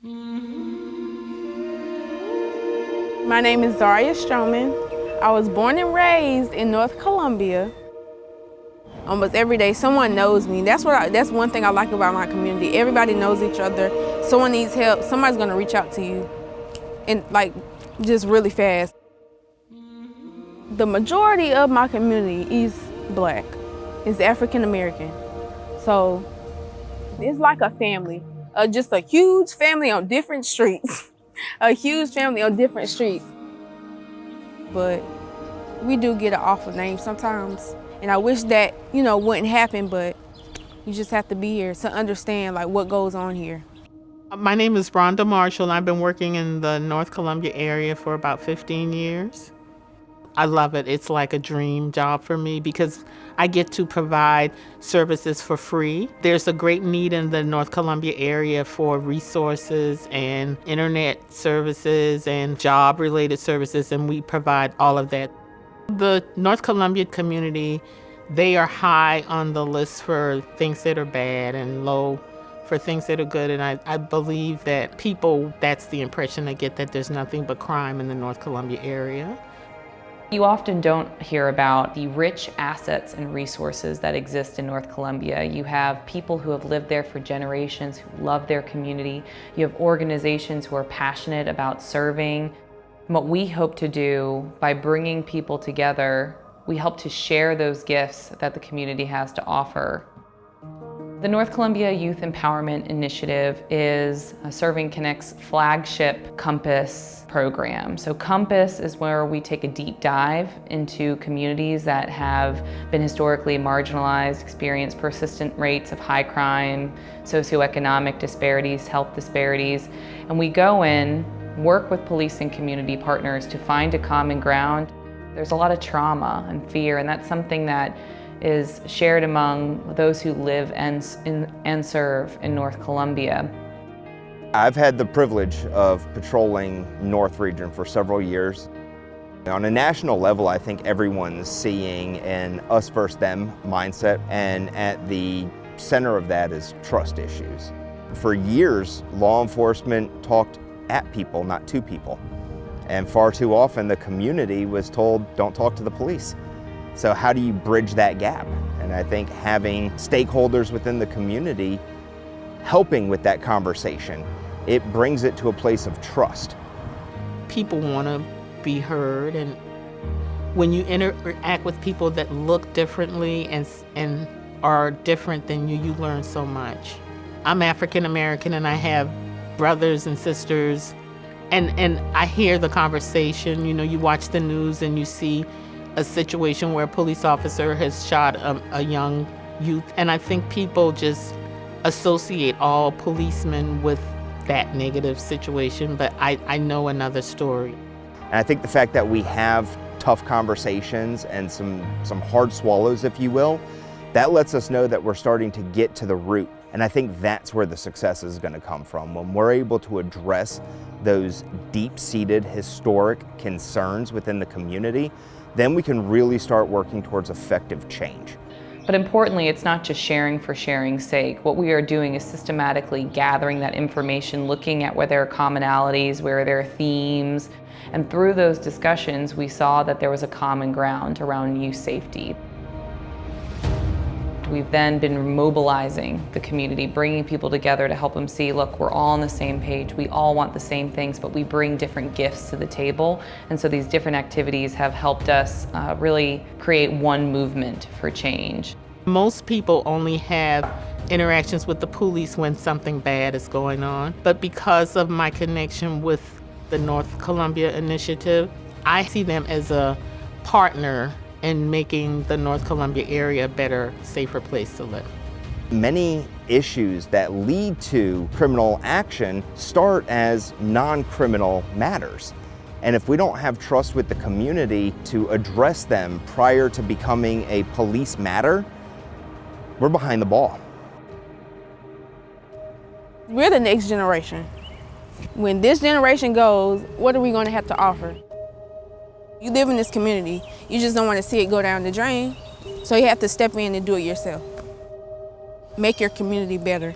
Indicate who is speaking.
Speaker 1: My name is Zaria Stroman. I was born and raised in North Columbia. Almost every day someone knows me. That's one thing I like about my community. Everybody knows each other. Someone needs help, somebody's gonna reach out to you, and just really fast. The majority of my community is Black, is African American. So it's like a family, just a huge family on different streets. A huge family on different streets. But we do get an awful name sometimes. And I wish that, wouldn't happen, but you just have to be here to understand what goes on here.
Speaker 2: My name is Rhonda Marshall, and I've been working in the North Columbia area for about 15 years. I love it. It's like a dream job for me because I get to provide services for free. There's a great need in the North Columbia area for resources and internet services and job-related services, and we provide all of that. The North Columbia community, they are high on the list for things that are bad and low for things that are good, and I believe that people, that's the impression they get, that there's nothing but crime in the North Columbia area.
Speaker 3: You often don't hear about the rich assets and resources that exist in North Columbia. You have people who have lived there for generations, who love their community. You have organizations who are passionate about serving. And what we hope to do by bringing people together, we help to share those gifts that the community has to offer. The North Columbia Youth Empowerment Initiative is Serving Connect's flagship Compass program. So Compass is where we take a deep dive into communities that have been historically marginalized, experience persistent rates of high crime, socioeconomic disparities, health disparities, and we go in, work with police and community partners to find a common ground. There's a lot of trauma and fear, and that's something that is shared among those who live and serve in North Columbia.
Speaker 4: I've had the privilege of patrolling North Region for several years. On a national level, I think everyone's seeing an us versus them mindset, and at the center of that is trust issues. For years, law enforcement talked at people, not to people. And far too often, the community was told, don't talk to the police. So how do you bridge that gap? And I think having stakeholders within the community helping with that conversation, it brings it to a place of trust.
Speaker 2: People want to be heard, and when you interact with people that look differently and are different than you learn so much. I'm African American, and I have brothers and sisters, and I hear the conversation. You watch the news and you see a situation where a police officer has shot a young youth, and I think people just associate all policemen with that negative situation, but I know another story.
Speaker 4: And I think the fact that we have tough conversations and some hard swallows, if you will, that lets us know that we're starting to get to the root. And I think that's where the success is going to come from. When we're able to address those deep-seated historic concerns within the community, then we can really start working towards effective change.
Speaker 3: But importantly, it's not just sharing for sharing's sake. What we are doing is systematically gathering that information, looking at where there are commonalities, where there are themes, and through those discussions, we saw that there was a common ground around youth safety. We've then been mobilizing the community, bringing people together to help them see, look, we're all on the same page. We all want the same things, but we bring different gifts to the table. And so these different activities have helped us really create one movement for change.
Speaker 2: Most people only have interactions with the police when something bad is going on. But because of my connection with the North Columbia Initiative, I see them as a partner in making the North Columbia area a better, safer place to live.
Speaker 4: Many issues that lead to criminal action start as non-criminal matters. And if we don't have trust with the community to address them prior to becoming a police matter, we're behind the ball.
Speaker 1: We're the next generation. When this generation goes, what are we going to have to offer? You live in this community, you just don't want to see it go down the drain, so you have to step in and do it yourself. Make your community better.